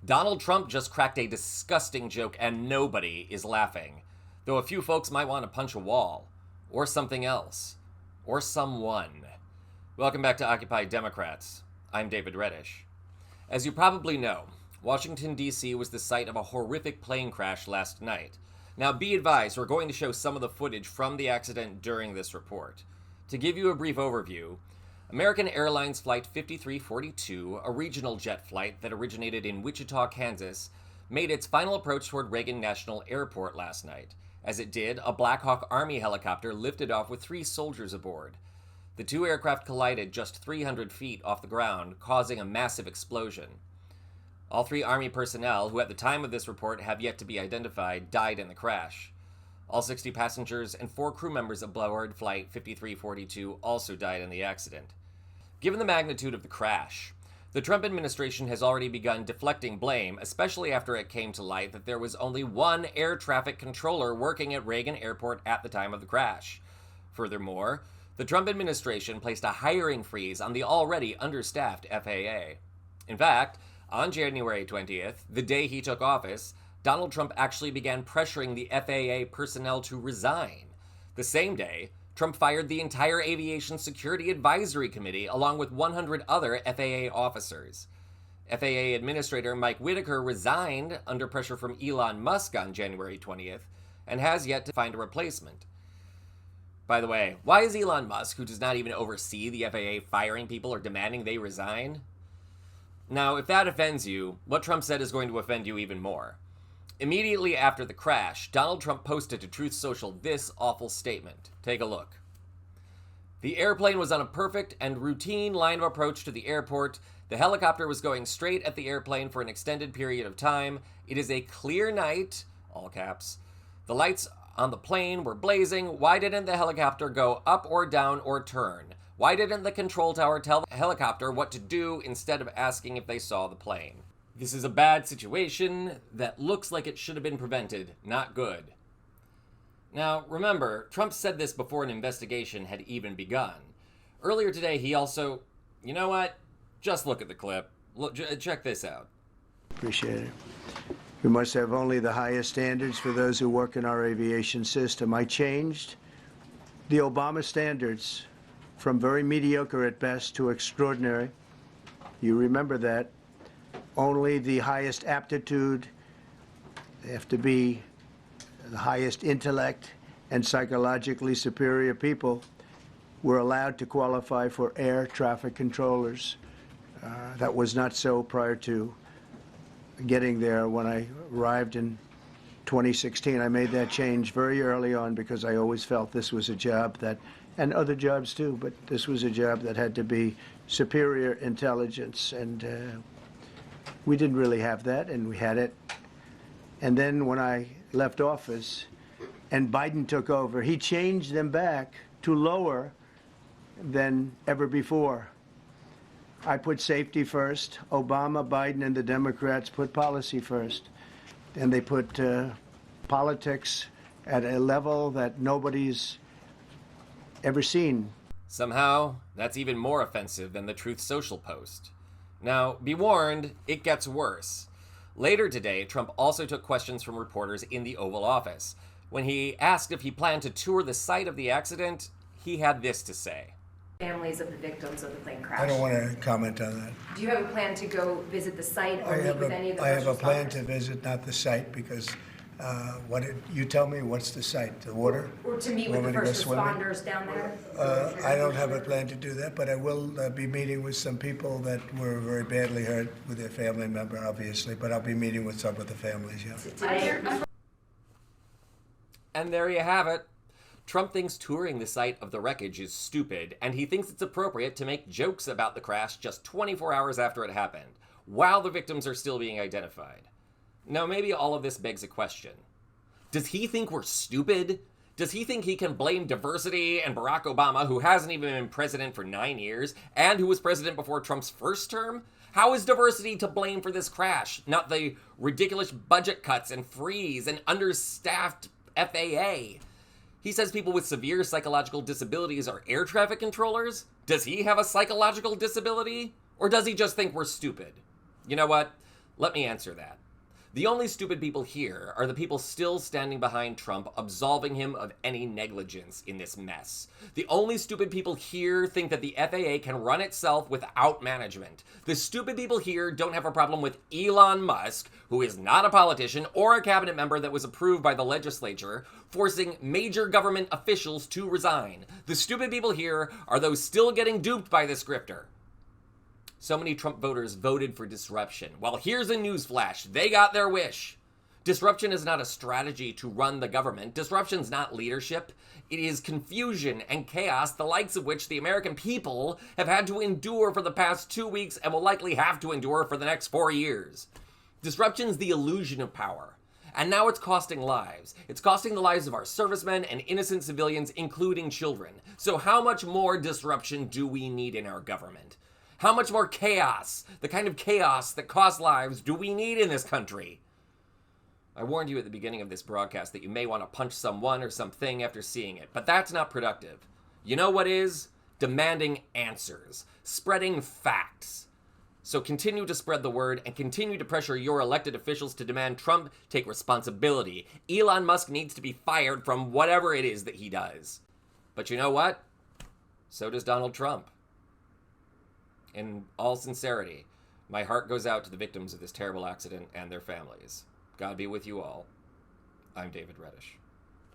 Donald Trump just cracked a disgusting joke and nobody is laughing. Though a few folks might want to punch a wall. Or something else. Or someone. Welcome back to Occupy Democrats. I'm David Reddish. As you probably know, Washington, D.C. was the site of a horrific plane crash last night. Now be advised, we're going to show some of the footage from the accident during this report. To give you a brief overview, American Airlines Flight 5342, a regional jet flight that originated in Wichita, Kansas, made its final approach toward Reagan National Airport last night. As it did, a Black Hawk Army helicopter lifted off with 3 soldiers aboard. The 2 aircraft collided just 300 feet off the ground, causing a massive explosion. All 3 Army personnel, who at the time of this report have yet to be identified, died in the crash. All 60 passengers and 4 crew members aboard Flight 5342 also died in the accident. Given the magnitude of the crash, the Trump administration has already begun deflecting blame, especially after it came to light that there was only one air traffic controller working at Reagan Airport at the time of the crash. Furthermore, the Trump administration placed a hiring freeze on the already understaffed FAA. In fact, on January 20th, the day he took office, Donald Trump actually began pressuring the FAA personnel to resign. The same day, Trump fired the entire Aviation Security Advisory Committee along with 100 other FAA officers. FAA Administrator Mike Whitaker resigned under pressure from Elon Musk on January 20th and has yet to find a replacement. By the way, why is Elon Musk, who does not even oversee the FAA, firing people or demanding they resign? Now, if that offends you, what Trump said is going to offend you even more. Immediately after the crash, Donald Trump posted to Truth Social this awful statement. Take a look. The airplane was on a perfect and routine line of approach to the airport. The helicopter was going straight at the airplane for an extended period of time. It is a clear night, all caps. The lights on the plane were blazing. Why didn't the helicopter go up or down or turn? Why didn't the control tower tell the helicopter what to do instead of asking if they saw the plane? This is a bad situation that looks like it should have been prevented. Not good. Now, remember, Trump said this before an investigation had even begun. Earlier today, he also... You know what? Just look at the clip. Look, check this out. Appreciate it. We must have only the highest standards for those who work in our aviation system. I changed the Obama standards from very mediocre at best to extraordinary. You remember that. Only the highest aptitude, they have to be the highest intellect and psychologically superior people were allowed to qualify for air traffic controllers. That was not so prior to getting there. When I arrived in 2016, I made that change very early on because I always felt this was a job that, and other jobs too, but this was a job that had to be superior intelligence, and we didn't really have that, and we had it. And then when I left office and Biden took over, he changed them back to lower than ever before. I put safety first. Obama, Biden, and the Democrats put policy first. And they put politics at a level that nobody's ever seen. Somehow, that's even more offensive than the Truth Social post. Now, be warned, it gets worse. Later today, Trump also took questions from reporters in the Oval Office. When he asked if he planned to tour the site of the accident, he had this to say. Families of the victims of the plane crash. I don't want to comment on that. Do you have a plan to go visit the site or meet with any of the I have a first plan responders? to visit, not the site, because you tell me, what's the site? The water? Or to meet with Want the me to go first swimming? responders down there? I don't have a plan to do that, but I will be meeting with some people that were very badly hurt with their family member, obviously, but I'll be meeting with some of the families, yeah. Today, And there you have it. Trump thinks touring the site of the wreckage is stupid, and he thinks it's appropriate to make jokes about the crash just 24 hours after it happened, while the victims are still being identified. Now, maybe all of this begs a question. Does he think we're stupid? Does he think he can blame diversity and Barack Obama, who hasn't even been president for 9 years, and who was president before Trump's first term? How is diversity to blame for this crash, not the ridiculous budget cuts and freeze and understaffed FAA? He says people with severe psychological disabilities are air traffic controllers. Does he have a psychological disability? Or does he just think we're stupid? You know what? Let me answer that. The only stupid people here are the people still standing behind Trump, absolving him of any negligence in this mess. The only stupid people here think that the FAA can run itself without management. The stupid people here don't have a problem with Elon Musk, who is not a politician or a cabinet member that was approved by the legislature, forcing major government officials to resign. The stupid people here are those still getting duped by this grifter. So many Trump voters voted for disruption. Well, here's a newsflash. They got their wish. Disruption is not a strategy to run the government. Disruption's not leadership. It is confusion and chaos, the likes of which the American people have had to endure for the past 2 weeks and will likely have to endure for the next 4 years. Disruption's the illusion of power. And now it's costing lives. It's costing the lives of our servicemen and innocent civilians, including children. So how much more disruption do we need in our government? How much more chaos, the kind of chaos that costs lives, do we need in this country? I warned you at the beginning of this broadcast that you may want to punch someone or something after seeing it, but that's not productive. You know what is? Demanding answers, spreading facts. So continue to spread the word and continue to pressure your elected officials to demand Trump take responsibility. Elon Musk needs to be fired from whatever it is that he does. But you know what? So does Donald Trump. In all sincerity, my heart goes out to the victims of this terrible accident and their families. God be with you all. I'm David Reddish.